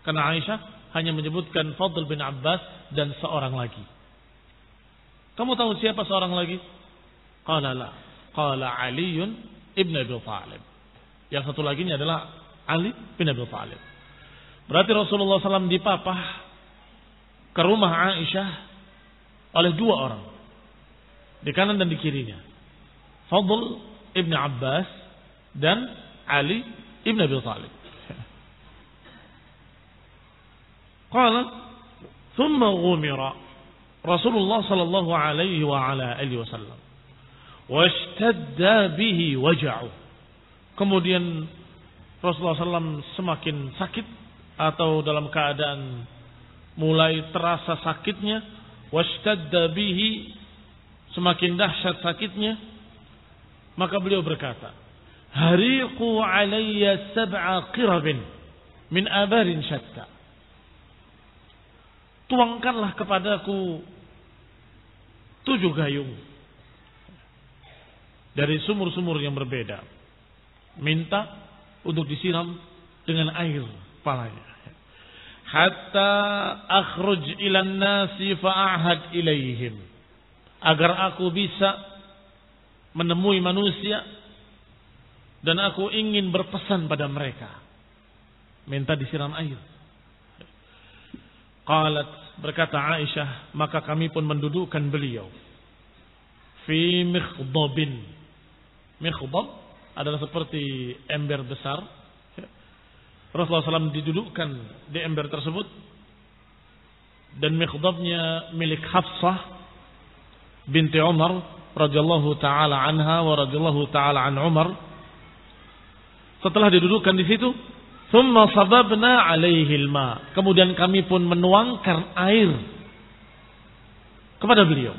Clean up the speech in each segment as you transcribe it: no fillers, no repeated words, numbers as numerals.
Karena Aisyah hanya menyebutkan Fadl bin Abbas dan seorang lagi. Kamu tahu siapa seorang lagi? Qala la. Qala Aliun ibn Abi Thalib. Yang satu lagi adalah Ali bin Abi Thalib. Berarti Rasulullah SAW dipapah ke rumah Aisyah oleh dua orang. Di kanan dan di kirinya. Fadl ibn Abbas dan Ali ibn Abi Thalib. Qala thumma ghumira Rasulullah sallallahu alaihi wa ala alihi wasallam washtadda bihi waja'u. Kemudian Rasulullah SAW semakin sakit atau dalam keadaan mulai terasa sakitnya, washtadda bihi, semakin dahsyat sakitnya, maka beliau berkata, hariqu alayya sab'a qirabin min abarin syatta. Tuangkanlah kepadaku 7 gayung dari sumur-sumur yang berbeda. Minta untuk disiram dengan air kepalanya. Hatta akhruj ilan nasi fa'ahad ilaihim. Agar aku bisa menemui manusia dan aku ingin berpesan pada mereka. Minta disiram air. Qalat, berkata Aisyah, maka kami pun mendudukkan beliau fi mikhdabin. Mikhdab adalah seperti ember besar. Rasulullah SAW didudukkan di ember tersebut, dan mikhdabnya milik Hafsah binti Umar radhiyallahu taala anha wa radhiyallahu taala an Umar. Setelah didudukkan di situ, thumma sababna alaihi alma, kemudian kami pun menuangkan air kepada beliau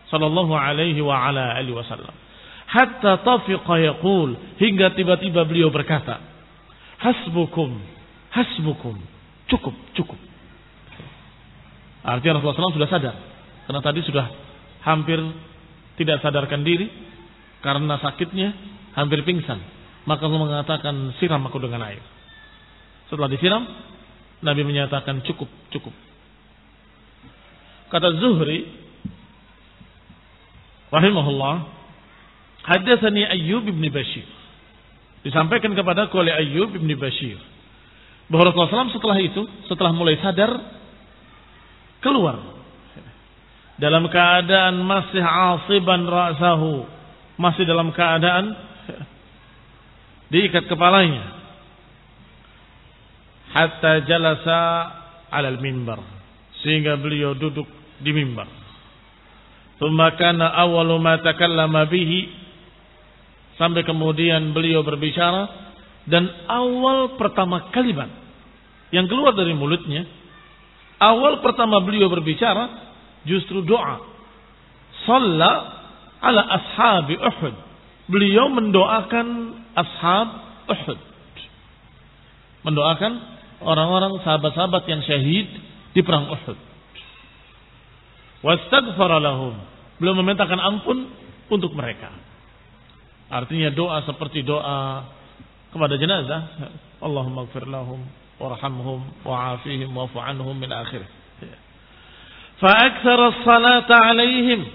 sallallahu alaihi wa ala alihi wasallam, hatta tafiqa yaqul, hingga tiba-tiba beliau berkata, hasbukum hasbukum, cukup cukup. Artinya Rasulullah SAW sudah sadar, karena tadi sudah hampir tidak sadarkan diri karena sakitnya, hampir pingsan. Maka Allah mengatakan, siram aku dengan air. Setelah disiram, Nabi menyatakan cukup, cukup. Kata Zuhri rahimahullah, hadatsani Ayyub bin Bashir. Disampaikan kepadaku oleh Ayyub bin Bashir bahwa Rasulullah SAW setelah itu, setelah mulai sadar, keluar dalam keadaan masih asiban ra'sahu, masih dalam keadaan diikat kepalanya, hatta jalasa alal mimbar, sehingga beliau duduk di mimbar. Tsumma kana awwalu ma takallama bihi, sampai kemudian beliau berbicara, dan awal pertama kalimat yang keluar dari mulutnya, awal pertama beliau berbicara justru doa. Shalla ala ashabi Uhud. Beliau mendoakan ashab Uhud, mendoakan orang-orang sahabat-sahabat yang syahid di perang Uhud. Wastaghfara lahum, beliau memintakan ampun untuk mereka. Artinya doa seperti doa kepada jenazah, Allahumma ighfir lahum warhamhum wa'afihim wa'fu anhum min akhirih. Fa aktsara as-salata 'alaihim,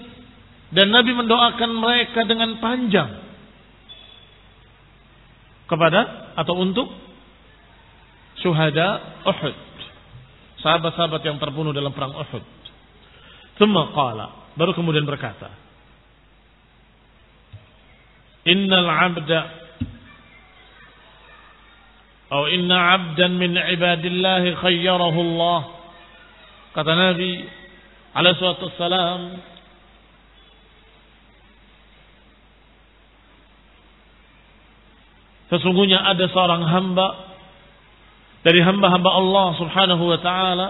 dan Nabi mendoakan mereka dengan panjang kepada atau untuk syuhada Uhud, sahabat-sahabat yang terbunuh dalam perang Uhud. Tsumma qala, baru kemudian berkata, innal 'abda atau inna 'abdan min 'ibadillahi khayyarahu Allah. Kata Nabi alaihi salatu wassalam, sesungguhnya ada seorang hamba dari hamba-hamba Allah subhanahu wa ta'ala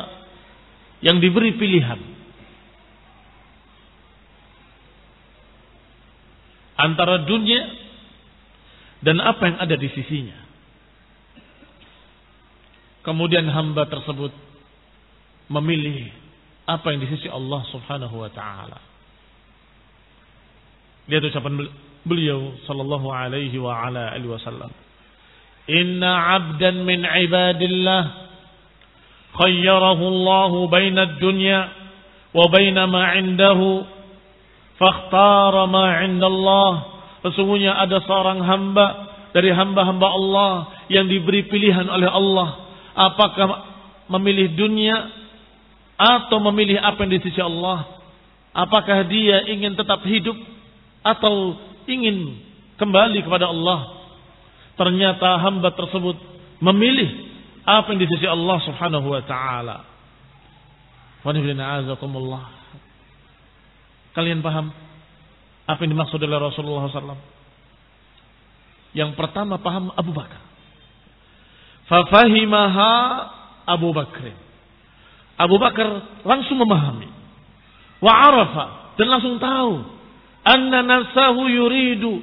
yang diberi pilihan antara dunia dan apa yang ada di sisinya. Kemudian hamba tersebut memilih apa yang di sisi Allah subhanahu wa ta'ala. Lihat ucapan beliau sallallahu alaihi wa ala alihi wasallam, inna 'abdan min ibadillah, khayyarahu Allahu baina ad-dunya wa baina ma 'indahu fakhtara ma 'inda Allah. Sesungguhnya ada seorang hamba dari hamba-hamba Allah yang diberi pilihan oleh Allah, apakah memilih dunia atau memilih apa yang di sisi Allah. Apakah dia ingin tetap hidup atau ingin kembali kepada Allah. Ternyata hamba tersebut memilih apa yang di sisi Allah Subhanahu wa taala. Kalian paham apa yang dimaksud oleh Rasulullah SAW? Yang pertama paham Abu Bakar. Fafahimaha Abu Bakr. Abu Bakar langsung memahami. Wa arafa, dan langsung tahu anna nafsahu yuridu,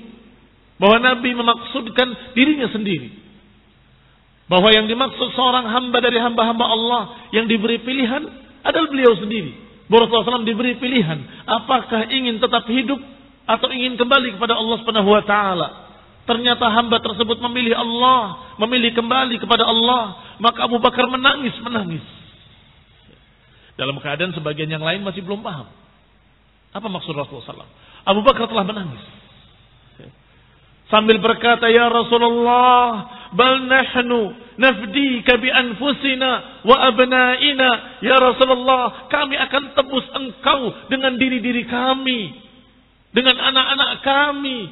bahwa Nabi memaksudkan dirinya sendiri. Bahwa yang dimaksud seorang hamba dari hamba-hamba Allah yang diberi pilihan adalah beliau sendiri. Rasulullah SAW diberi pilihan, apakah ingin tetap hidup atau ingin kembali kepada Allah Subhanahu wa taala. Ternyata hamba tersebut memilih Allah, memilih kembali kepada Allah. Maka Abu Bakar menangis. Dalam keadaan sebagian yang lain masih belum paham apa maksud Rasulullah SAW. Abu Bakar telah menangis sambil berkata, ya Rasulullah, bal nahnu nafdika bi anfusina wa abnaina. Ya Rasulullah, kami akan tebus engkau dengan diri-diri kami, dengan anak-anak kami.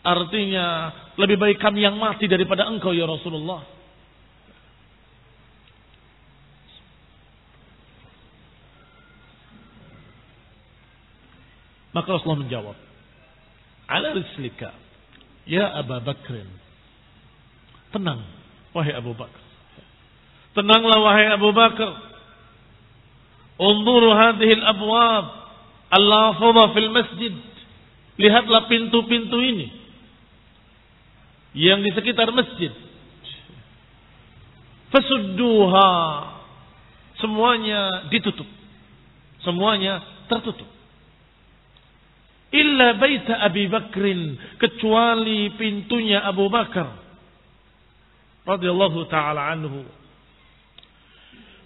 Artinya lebih baik kami yang mati daripada engkau ya Rasulullah. Maka Rasulullah menjawab, ala rislika ya Abu Bakr. Tenang wahai Abu Bakar. Tenanglah wahai Abu Bakar. Unzuru hadhihi al-abwab al-lafadha fil masjid. Lihatlah pintu-pintu ini yang di sekitar masjid. Fasudduha, semuanya ditutup, semuanya tertutup. Illa baita Abi Bakrin, kecuali pintunya Abu Bakar radhiyallahu taala anhu.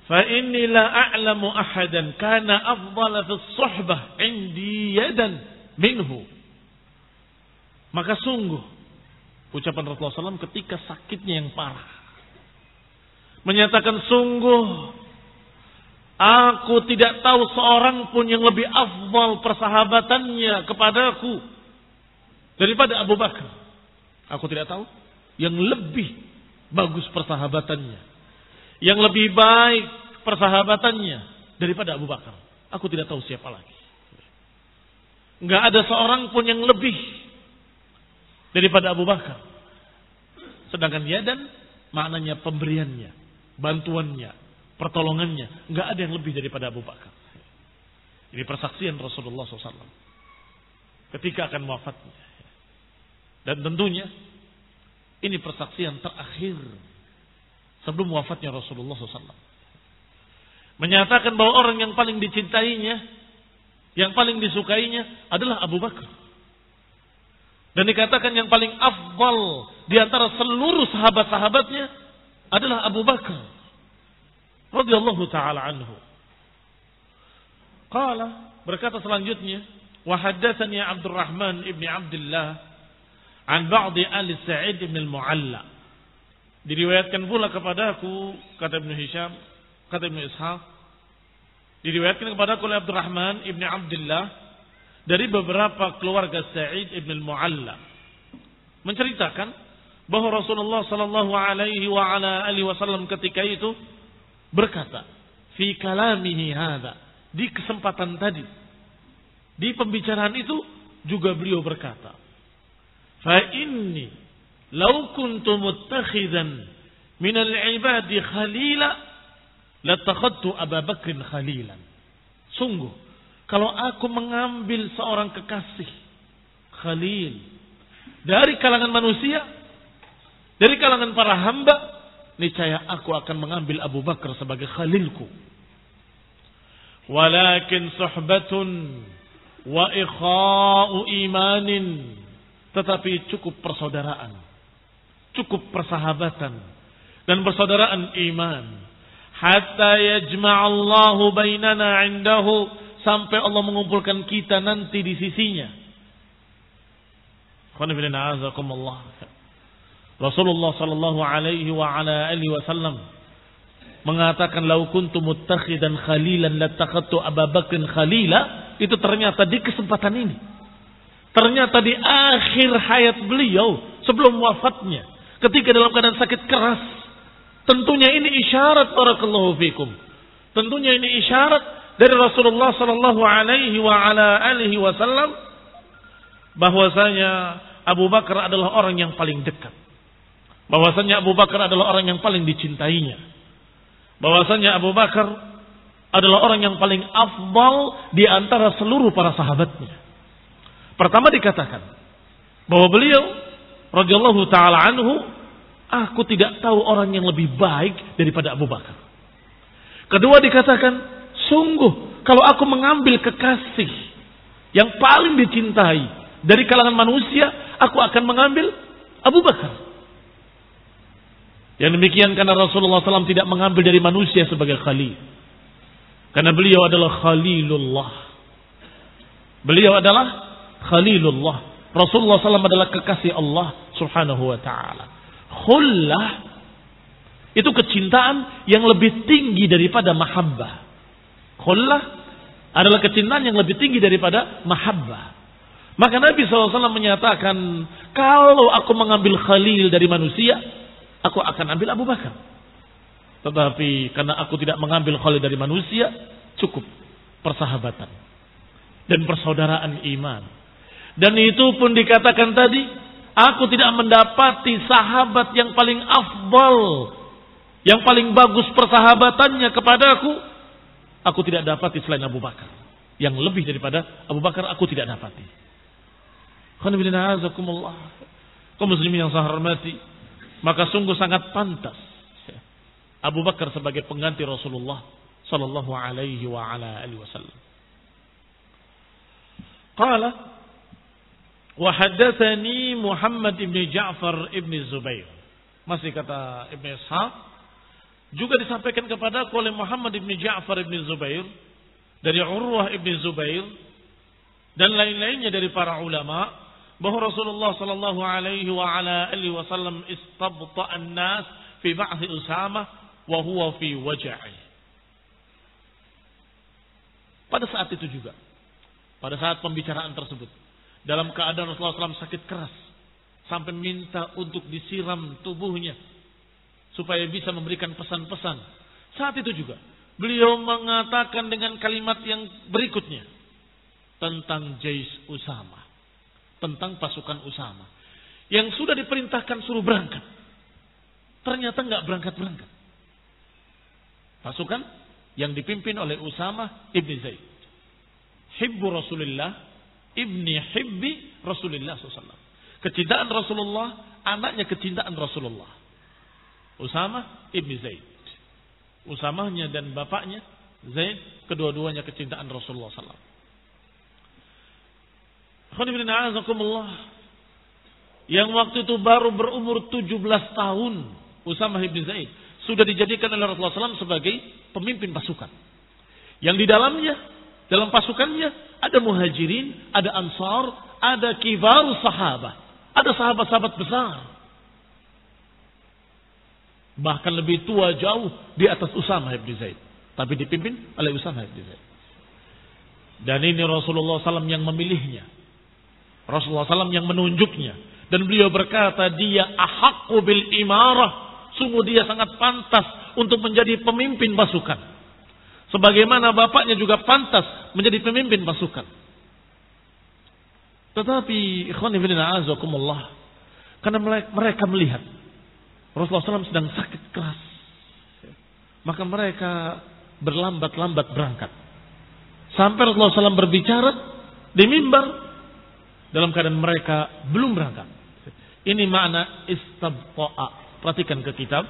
Fa inni la a'lamu ahadan kana afdala fi as-suhbah 'indi yadan minhu. Maka sungguh ucapan Rasulullah SAW ketika sakitnya yang parah menyatakan, sungguh aku tidak tahu seorang pun yang lebih afdal persahabatannya kepadaku daripada Abu Bakar. Aku tidak tahu yang lebih bagus persahabatannya, yang lebih baik persahabatannya daripada Abu Bakar. Aku tidak tahu siapa lagi. Enggak ada seorang pun yang lebih daripada Abu Bakar. Sedangkan yadan maknanya pemberiannya, bantuannya, pertolongannya. Enggak ada yang lebih daripada Abu Bakar. Ini persaksian Rasulullah SAW ketika akan wafatnya. Dan tentunya ini persaksian terakhir sebelum wafatnya Rasulullah SAW. Menyatakan bahwa orang yang paling dicintainya, yang paling disukainya adalah Abu Bakar. Dan dikatakan yang paling afdal di antara seluruh sahabat-sahabatnya adalah Abu Bakar radhiyallahu taala anhu. Qala, berkata selanjutnya, wa haddatsani Abdurrahman ibn Abdullah an ba'di ahli Sa'id ibn al-Mu'alla. Diriwayatkan pula kepadaku, kata Ibnu Hisham, kata Ibnu Ishaq, diriwayatkan kepadaku oleh Abdurrahman ibn Abdullah dari beberapa keluarga Sa'id ibn al-Mu'alla, menceritakan bahwa Rasulullah sallallahu alaihi wa ala alihi wasallam ketika itu berkata, fi kalamihi hadza, di kesempatan tadi, di pembicaraan itu juga beliau berkata, fa inni law kuntu muttakhidan min al-ibadi khalila latakhadtu Abu Bakr khalilan. Sungguh kalau aku mengambil seorang kekasih, khalil, dari kalangan manusia, dari kalangan para hamba, niscaya aku akan mengambil Abu Bakar sebagai khalilku. Walakin suhbatun wa ikha'u imanin. Tetapi cukup persaudaraan, cukup persahabatan, dan persaudaraan iman. Hatta yajma'allahu bainana 'indahu, sampai Allah mengumpulkan kita nanti di sisinya. Rasulullah sallallahu alaihi wa ala alihi wasallam mengatakan, "Lau kuntu muttakhidan khalilan lattakhadtu Abu Bakrin khalila." Itu ternyata di kesempatan ini. Ternyata di akhir hayat beliau sebelum wafatnya, ketika dalam keadaan sakit keras. Tentunya ini isyarat, barakallahu fikum. Tentunya ini isyarat dari Rasulullah sallallahu alaihi wa ala alihi wasallam bahwasanya Abu Bakar adalah orang yang paling dekat. Bahwasanya Abu Bakar adalah orang yang paling dicintainya. Bahwasanya Abu Bakar adalah orang yang paling afdal di antara seluruh para sahabatnya. Pertama dikatakan bahwa beliau radhiyallahu taala anhu, aku tidak tahu orang yang lebih baik daripada Abu Bakar. Kedua dikatakan, sungguh kalau aku mengambil kekasih yang paling dicintai dari kalangan manusia, aku akan mengambil Abu Bakar. Yang demikian karena Rasulullah SAW tidak mengambil dari manusia sebagai khalil. Karena beliau adalah khalilullah. Beliau adalah khalilullah. Rasulullah SAW adalah kekasih Allah subhanahu wa ta'ala. Khullah itu kecintaan yang lebih tinggi daripada mahabbah. Khullah adalah kecintaan yang lebih tinggi daripada mahabbah. Maka Nabi SAW menyatakan, kalau aku mengambil khalil dari manusia, aku akan ambil Abu Bakar. Tetapi karena aku tidak mengambil khalil dari manusia, cukup persahabatan dan persaudaraan iman. Dan itu pun dikatakan tadi, aku tidak mendapati sahabat yang paling afdal, yang paling bagus persahabatannya kepadaku, aku tidak dapati selain Abu Bakar. Yang lebih daripada Abu Bakar aku tidak dapati. Kaum muslimin yang saya hormati, maka sungguh sangat pantas Abu Bakar sebagai pengganti Rasulullah sallallahu alaihi wa ala alihi wasallam. Qala wa haddatsani Muhammad ibn Ja'far ibn Zubair. Masih kata Ibnu Ishaq, juga disampaikan kepada oleh Muhammad ibn Ja'far ibn Zubair dari Urwah ibn Zubair dan lain-lainnya dari para ulama bahwa Rasulullah sallallahu alaihi wa ala alihi wasallam istabta'a an-nas fi ba'thi Usamah wa huwa fi waj'i. Pada saat itu juga, pada saat pembicaraan tersebut, dalam keadaan Rasulullah SAW sakit keras sampai minta untuk disiram tubuhnya supaya bisa memberikan pesan-pesan. Saat itu juga beliau mengatakan dengan kalimat yang berikutnya tentang Jais Usamah, tentang pasukan Usamah yang sudah diperintahkan suruh berangkat, ternyata enggak berangkat-berangkat. Pasukan yang dipimpin oleh Usamah ibn Zaid, hibbu Rasulullah, ibni hibbi Rasulullah SAW. Kecintaan Rasulullah, anaknya kecintaan Rasulullah. Usamah ibn Zaid. Usamahnya dan bapaknya Zaid, kedua-duanya kecintaan Rasulullah SAW. Yang waktu itu baru berumur 17 tahun, Usamah ibn Zaid sudah dijadikan oleh Rasulullah SAW sebagai pemimpin pasukan. Yang di dalamnya, dalam pasukannya ada muhajirin, ada ansar, ada kibaru sahabat, ada sahabat-sahabat besar. Bahkan lebih tua jauh di atas Usamah ibn Zaid, tapi dipimpin oleh Usamah ibn Zaid. Dan ini Rasulullah SAW yang memilihnya, Rasulullah SAW yang menunjuknya, dan beliau berkata, dia ahaqqu bil imarah, sungguh dia sangat pantas untuk menjadi pemimpin pasukan, sebagaimana bapaknya juga pantas menjadi pemimpin pasukan. Tetapi ikhwan fillah azakumullah, karena mereka melihat Rasulullah SAW sedang sakit keras, maka mereka berlambat-lambat berangkat. Sampai Rasulullah SAW berbicara di mimbar dalam keadaan mereka belum berangkat. Ini makna istabta'a. Perhatikan ke kitab.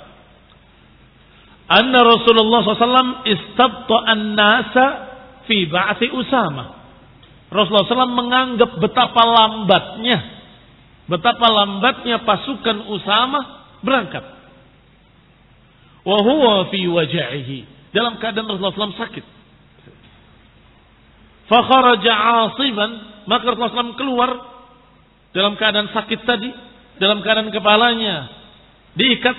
Anna Rasulullah SAW istabta'an nasa fi ba'thi Usamah. Rasulullah SAW menganggap betapa lambatnya pasukan Usamah berangkat. wa huwa fi waja'ihi, dalam keadaan Rasulullah SAW sakit. Fa kharaja 'asiban, maka Rasulullah SAW keluar dalam keadaan sakit tadi, dalam keadaan kepalanya diikat,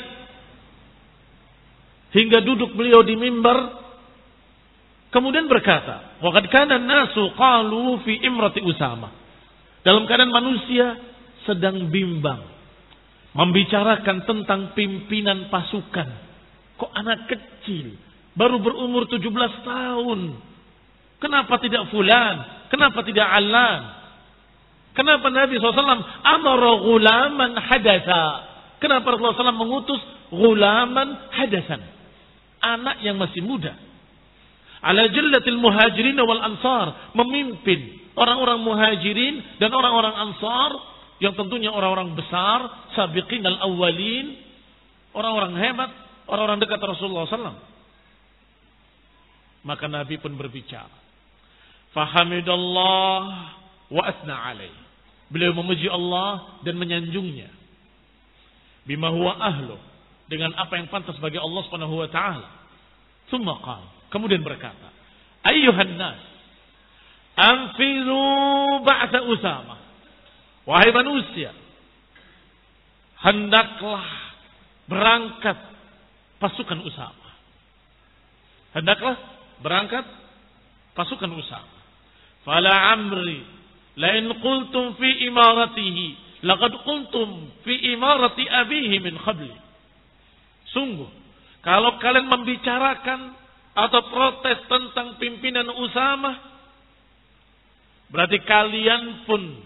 hingga duduk beliau di mimbar. Kemudian berkata, wa qad kana an-nasu qalu fi imrati Usamah, dalam keadaan manusia sedang bimbang membicarakan tentang pimpinan pasukan. Kok anak kecil baru berumur 17 tahun, kenapa tidak fulan, kenapa tidak alan? Kenapa Nabi SAW amara ghulaman hadatha? Kenapa Rasulullah SAW mengutus ghulaman hadasan, anak yang masih muda, ala jallatil muhajirin wal ansar, memimpin orang-orang muhajirin dan orang-orang ansar, yang tentunya orang-orang besar, sabiqin al-awwalin, orang-orang hebat, orang-orang dekat Rasulullah SAW. Maka Nabi pun berbicara. Fahamidallah wa asna alaih. Beliau memuji Allah dan menyanjungnya. Bima huwa ahlu, dengan apa yang pantas bagi Allah Subhanahu wa taala. Tsumma qala, kemudian berkata, ayyuhan nas, anfiru ba'sa Usamah. Wahai manusia, hendaklah berangkat pasukan Usamah. Hendaklah berangkat pasukan Usamah. Fala amri la in qultum fi imaratihi laqad qultum fi imarati abihi min qabli. Sungguh, kalau kalian membicarakan atau protes tentang pimpinan Usamah, berarti kalian pun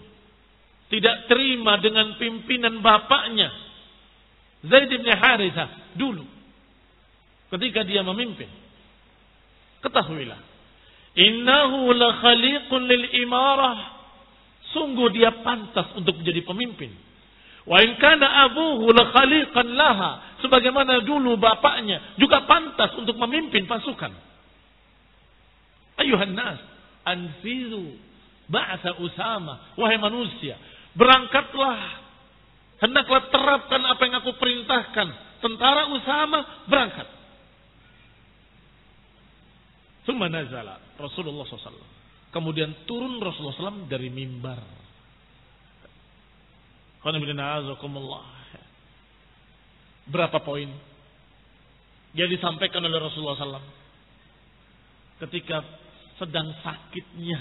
tidak terima dengan pimpinan bapaknya Zaid bin Harithah dulu ketika dia memimpin. Ketahuilah, innahu la khaliqun lil imarah, sungguh dia pantas untuk menjadi pemimpin. Wa in kana abuhu la khaliqan laha, sebagaimana dulu bapaknya juga pantas untuk memimpin pasukan. Ayuhan nas, anfizu ba'sa Usamah. Wahai manusia, berangkatlah, hendaklah terapkan apa yang aku perintahkan. Tentara Usamah berangkat. Tsumma nazala Rasulullah SAW. Kemudian turun Rasulullah SAW dari mimbar. Berapa poin yang disampaikan oleh Rasulullah SAW ketika sedang sakitnya,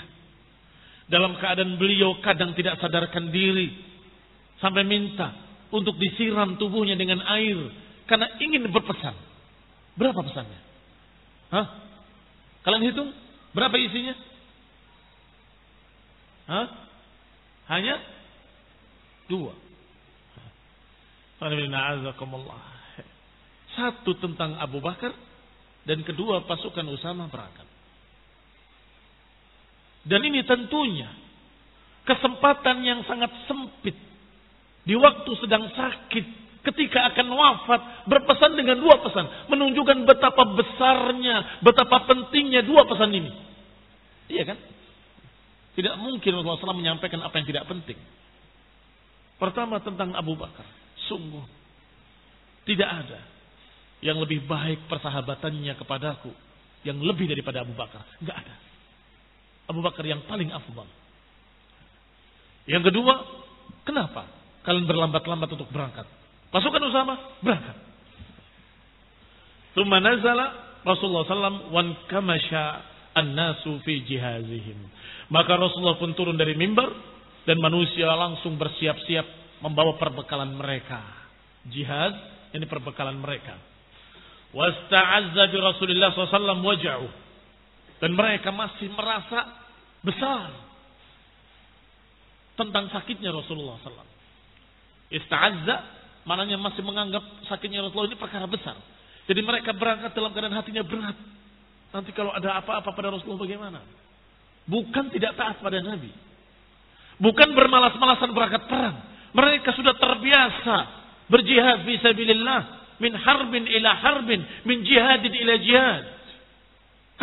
dalam keadaan beliau kadang tidak sadarkan diri, sampai minta untuk disiram tubuhnya dengan air karena ingin berpesan. Berapa pesannya? Hah? Kalian hitung berapa isinya? Hah? Hanya 2. Satu tentang Abu Bakar, dan kedua pasukan Usamah berangkat. Dan ini tentunya kesempatan yang sangat sempit di waktu sedang sakit, ketika akan wafat, berpesan dengan 2 pesan, menunjukkan betapa besarnya, betapa pentingnya 2 pesan ini. Iya kan? Tidak mungkin Rasulullah SAW menyampaikan apa yang tidak penting. Pertama tentang Abu Bakar, sungguh tidak ada yang lebih baik persahabatannya kepadaku yang lebih daripada Abu Bakar. Enggak ada. Abu Bakar yang paling afdal. Yang kedua, kenapa kalian berlambat-lambat untuk berangkat? Pasukan Usamah berangkat. Tsumma nazala Rasulullah SAW wan kamasha an-nasu fi jihazihim. Maka Rasulullah pun turun dari mimbar dan manusia langsung bersiap-siap membawa perbekalan mereka. Jihad, ini perbekalan mereka. Wasta'azza bi Rasulillah SAW waja'u. Dan mereka masih merasa besar tentang sakitnya Rasulullah SAW. Ista'azza, maknanya masih menganggap sakitnya Rasulullah ini perkara besar. Jadi mereka berangkat dalam keadaan hatinya berat. Nanti kalau ada apa-apa pada Rasulullah bagaimana? Bukan tidak taat pada Nabi. Bukan bermalas-malasan berangkat perang. Mereka sudah terbiasa berjihad fi sabilillah, min harbin ila harbin, min jihadin ila jihad.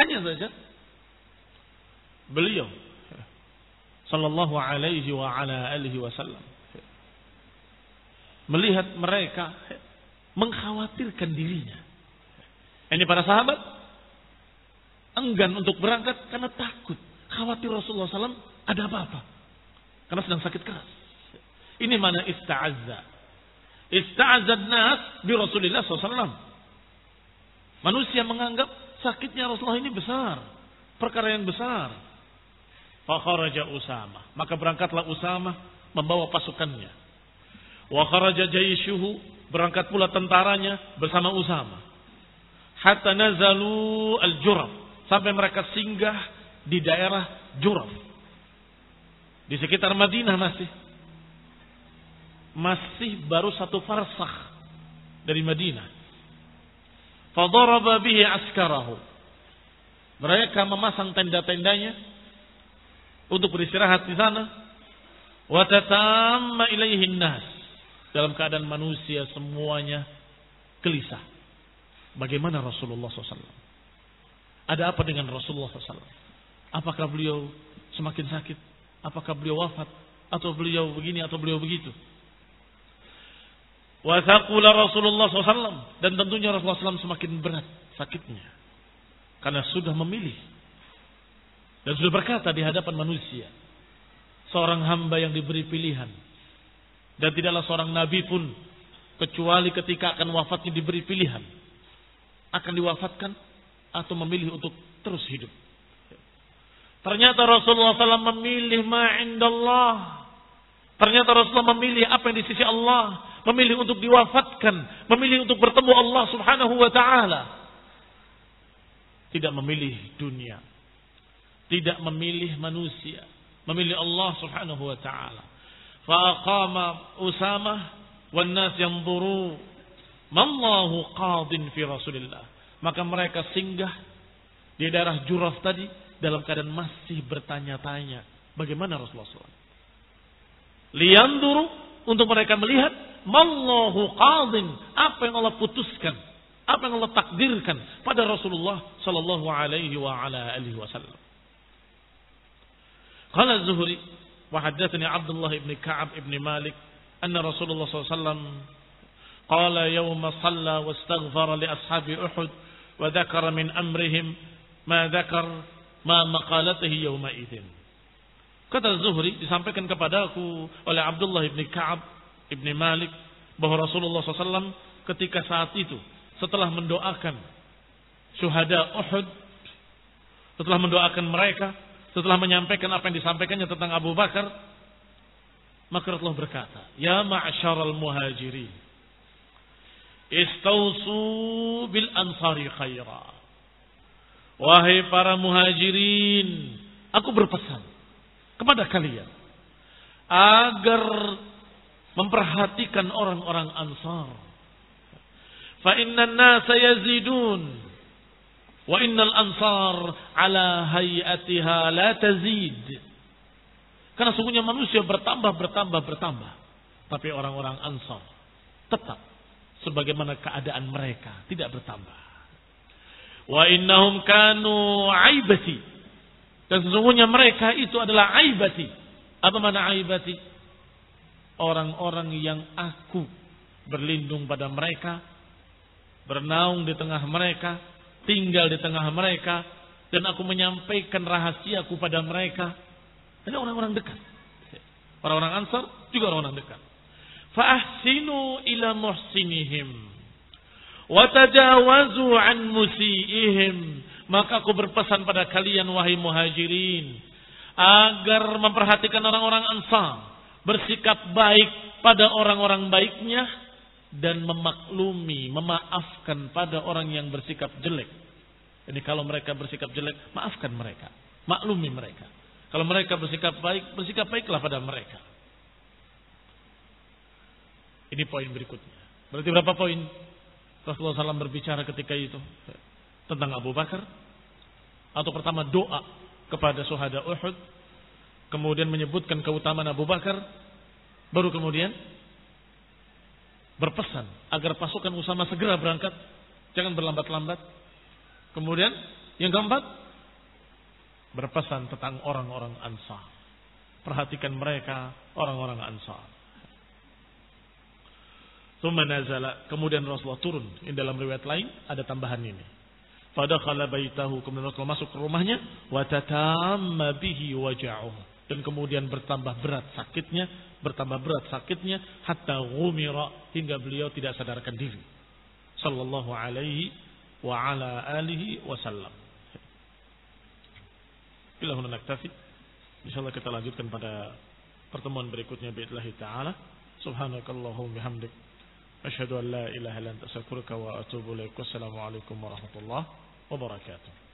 Hanya saja beliau sallallahu alaihi wa ala alihi wasallam melihat mereka mengkhawatirkan dirinya. Ini para sahabat enggan untuk berangkat karena takut. Khawatir Rasulullah SAW ada apa-apa. Karena sedang sakit keras. Ini mana ista'azza. Ista'azzad nas bi Rasulullah SAW. Manusia menganggap sakitnya Rasulullah ini besar. Perkara yang besar. Fakharaja Usamah. Maka berangkatlah Usamah membawa pasukannya. Wa kharaja jaishuhu. Berangkat pula tentaranya bersama Usamah. Hatta nazalu al-Juraf. Sampai mereka singgah di daerah Juraf. Di sekitar Madinah masih baru 1 farsakh dari Madinah. Fadaraba bihi askarahu. Mereka memasang tenda-tendanya untuk beristirahat di sana. Wa tatamma ilaihi nas. Dalam keadaan manusia semuanya gelisah. Bagaimana Rasulullah SAW? Ada apa dengan Rasulullah SAW? Apakah beliau semakin sakit? Apakah beliau wafat? Atau beliau begini atau beliau begitu? Wa thaqula Rasulullah SAW. Dan tentunya Rasulullah SAW semakin berat sakitnya. Karena sudah memilih. Dan sudah berkata di hadapan manusia. Seorang hamba yang diberi pilihan. Dan tidaklah seorang nabi pun. Kecuali ketika akan wafatnya diberi pilihan. Akan diwafatkan. Atau memilih untuk terus hidup. Ternyata Rasulullah SAW memilih ma'indallah. Ternyata Rasulullah memilih apa yang di sisi Allah. Memilih untuk diwafatkan. Memilih untuk bertemu Allah subhanahu wa ta'ala. Tidak memilih dunia. Tidak memilih manusia. Memilih Allah subhanahu wa ta'ala. Fa'aqama Usamah. Wan nas yanzuru. Mallahu qadin fi Rasulillah. Maka mereka singgah di daerah Juraf tadi. Dalam keadaan masih bertanya-tanya. Bagaimana Rasulullah SAW? Liyanduru. Untuk mereka melihat. Mallahu qadin. Apa yang Allah putuskan. Apa yang Allah takdirkan. Pada Rasulullah Sallallahu Alaihi wa ala alihi Wasallam. Qala Zuhri. Wahaddathani Abdullah ibn Ka'ab ibn Malik. Anna Rasulullah SAW. Qala yawma salla wa astaghfara li ashabi Uhud. Wa dhakara min amrihim. Ma dhakar. Ma maqalatihi yawma idin. Kata Zuhri disampaikan kepadaku oleh Abdullah ibn Ka'ab ibn Malik bahwa Rasulullah SAW ketika saat itu setelah mendoakan syuhada Uhud, setelah mendoakan mereka, setelah menyampaikan apa yang disampaikannya tentang Abu Bakar, maka Rasulullah berkata, "Ya ma'syaral muhajirin, istausu bil ansari khaira." Wahai para muhajirin, aku berpesan kepada kalian agar memperhatikan orang-orang Ansar. Fa innan nasa yazidun wa innal ansar ala hayatiha la tazid. Karena sungguhnya manusia bertambah. Tapi orang-orang Ansar tetap sebagaimana keadaan mereka, tidak bertambah. Wa innahum kanu aibati. Dan sesungguhnya mereka itu adalah aibati. Apa makna aibati? Orang-orang yang aku berlindung pada mereka, bernaung di tengah mereka, tinggal di tengah mereka, dan aku menyampaikan rahasiaku pada mereka. Ini orang-orang dekat. Orang-orang Ansar juga orang-orang dekat. Fa ahsinu ila muhsinihim. Watajawazu an musiihim. Maka aku berpesan pada kalian wahai muhajirin agar memperhatikan orang-orang Ansar, bersikap baik pada orang-orang baiknya dan memaklumi, memaafkan pada orang yang bersikap jelek. Jadi kalau mereka bersikap jelek, maafkan mereka, maklumi mereka. Kalau mereka bersikap baik, bersikap baiklah pada mereka. Ini poin berikutnya. Berarti berapa poin? Rasulullah SAW berbicara ketika itu tentang Abu Bakar. Atau pertama doa kepada syuhada Uhud. Kemudian menyebutkan keutamaan Abu Bakar. Baru kemudian berpesan agar pasukan Usamah segera berangkat. Jangan berlambat-lambat. Kemudian yang keempat, berpesan tentang orang-orang Ansar. Perhatikan mereka, orang-orang Ansar. Tsumma nazala, kemudian Rasulullah turun. Dalam riwayat lain ada tambahan ini. Fadakhala baitahu, kemudian Rasulullah masuk ke rumahnya, wa tatamma bihi waja'uhu, dan kemudian bertambah berat sakitnya hatta ghumira, hingga beliau tidak sadarkan diri. Sallallahu alaihi wa ala alihi wasallam. Bila huna naktafi. Insyaallah kita lanjutkan pada pertemuan berikutnya billahi taala. Subhanakallahumma bihamdik, asyhadu an la ilaha illa anta astaghfiruka wa atubu ilaik. Wassalamu alaikum warahmatullahi wabarakatuh.